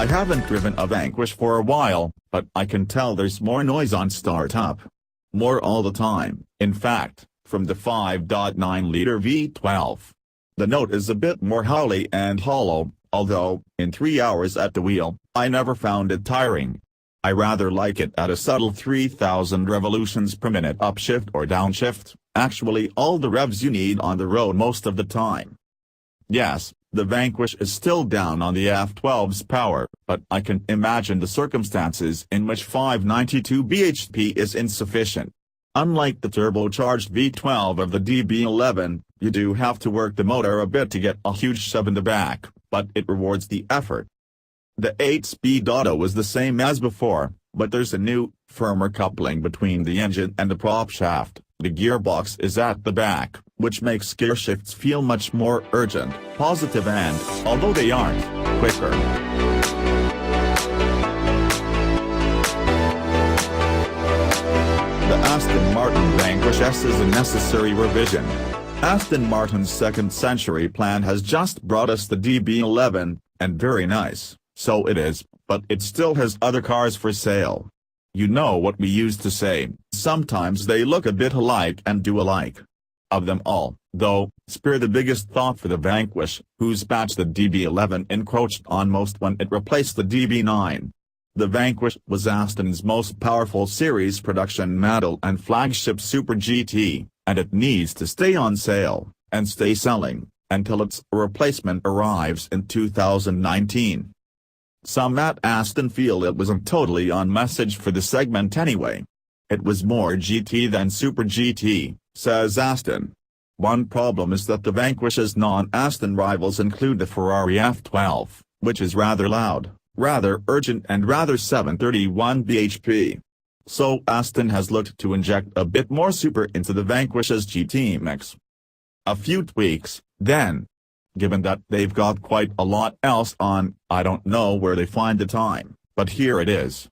I haven't driven a Vanquish for a while, but I can tell there's more noise on startup. More all the time, in fact, from the 5.9-liter V12. The note is a bit more howly and hollow, although, in 3 hours at the wheel, I never found it tiring. I rather like it at a subtle 3000 revolutions per minute upshift or downshift, actually all the revs you need on the road most of the time. Yes, the Vanquish is still down on the F12's power, but I can imagine the circumstances in which 592 bhp is insufficient. Unlike the turbocharged V12 of the DB11, you do have to work the motor a bit to get a huge shove in the back, but it rewards the effort. The 8-speed auto is the same as before, but there's a new, firmer coupling between the engine and the prop shaft. The gearbox is at the back, which makes gear shifts feel much more urgent, positive and, although they aren't, quicker. The Aston Martin Vanquish S is a necessary revision. Aston Martin's second-century plan has just brought us the DB11, and very nice, so it is, but it still has other cars for sale. You know what we used to say, sometimes they look a bit alike and do alike. Of them all, though, spare the biggest thought for the Vanquish, whose batch the DB11 encroached on most when it replaced the DB9. The Vanquish was Aston's most powerful series production model and flagship Super GT, and it needs to stay on sale, and stay selling, until its replacement arrives in 2019. Some at Aston feel it wasn't totally on message for the segment anyway. It was more GT than Super GT, says Aston. One problem is that the Vanquish's non-Aston rivals include the Ferrari F12, which is rather loud, rather urgent and rather 731 bhp. So Aston has looked to inject a bit more super into the Vanquish's GT mix. A few tweaks, then. Given that they've got quite a lot else on, I don't know where they find the time, but here it is.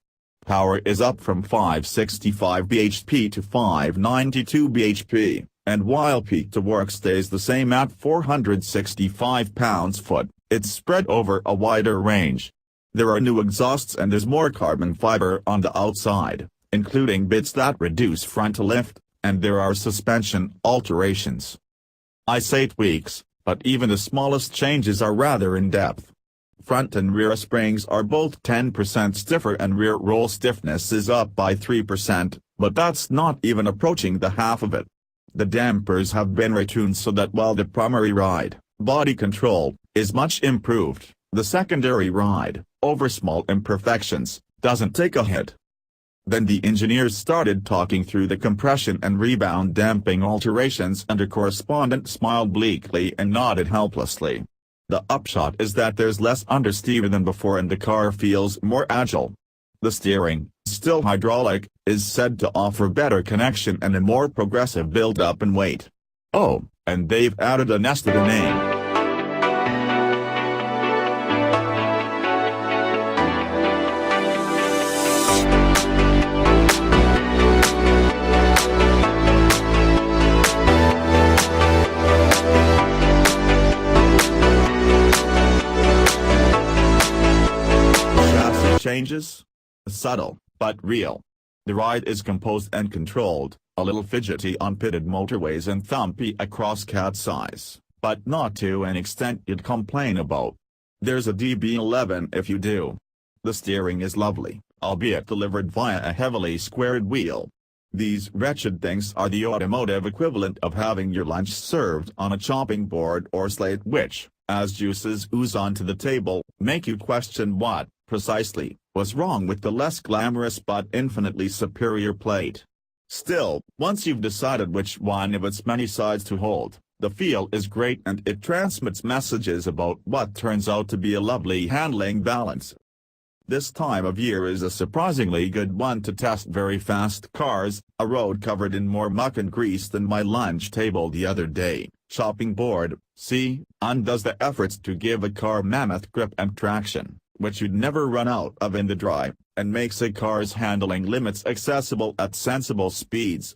Power is up from 565 bhp to 592 bhp, and while peak to work stays the same at 465 pounds-foot, it's spread over a wider range. There are new exhausts and there's more carbon fiber on the outside, including bits that reduce frontal lift, and there are suspension alterations. I say tweaks, but even the smallest changes are rather in-depth. Front and rear springs are both 10% stiffer and rear roll stiffness is up by 3%, but that's not even approaching the half of it. The dampers have been retuned so that while the primary ride, body control, is much improved, the secondary ride, over small imperfections, doesn't take a hit. Then the engineers started talking through the compression and rebound damping alterations and a correspondent smiled bleakly and nodded helplessly. The upshot is that there's less understeer than before and the car feels more agile. The steering, still hydraulic, is said to offer better connection and a more progressive build-up in weight. Oh, and they've added an S to the name. Changes? Subtle, but real. The ride is composed and controlled, a little fidgety on pitted motorways and thumpy across cat size, but not to an extent you'd complain about. There's a DB11 if you do. The steering is lovely, albeit delivered via a heavily squared wheel. These wretched things are the automotive equivalent of having your lunch served on a chopping board or slate which, as juices ooze onto the table, make you question what, precisely, was wrong with the less glamorous but infinitely superior plate. Still, once you've decided which one of its many sides to hold, the feel is great and it transmits messages about what turns out to be a lovely handling balance. This time of year is a surprisingly good one to test very fast cars, a road covered in more muck and grease than my lunch table the other day. Chopping board, see, undoes the efforts to give a car mammoth grip and traction, which you'd never run out of in the dry, and makes a car's handling limits accessible at sensible speeds.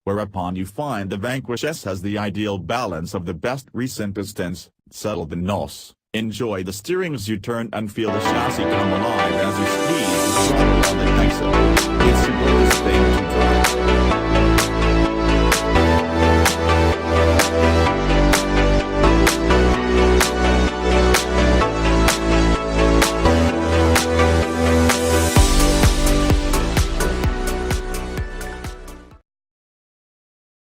Whereupon you find the Vanquish S has the ideal balance of the best recent pistons, settle the nos, Enjoy the steering as you turn and feel the chassis come alive as you squeeze the throttle on the exit.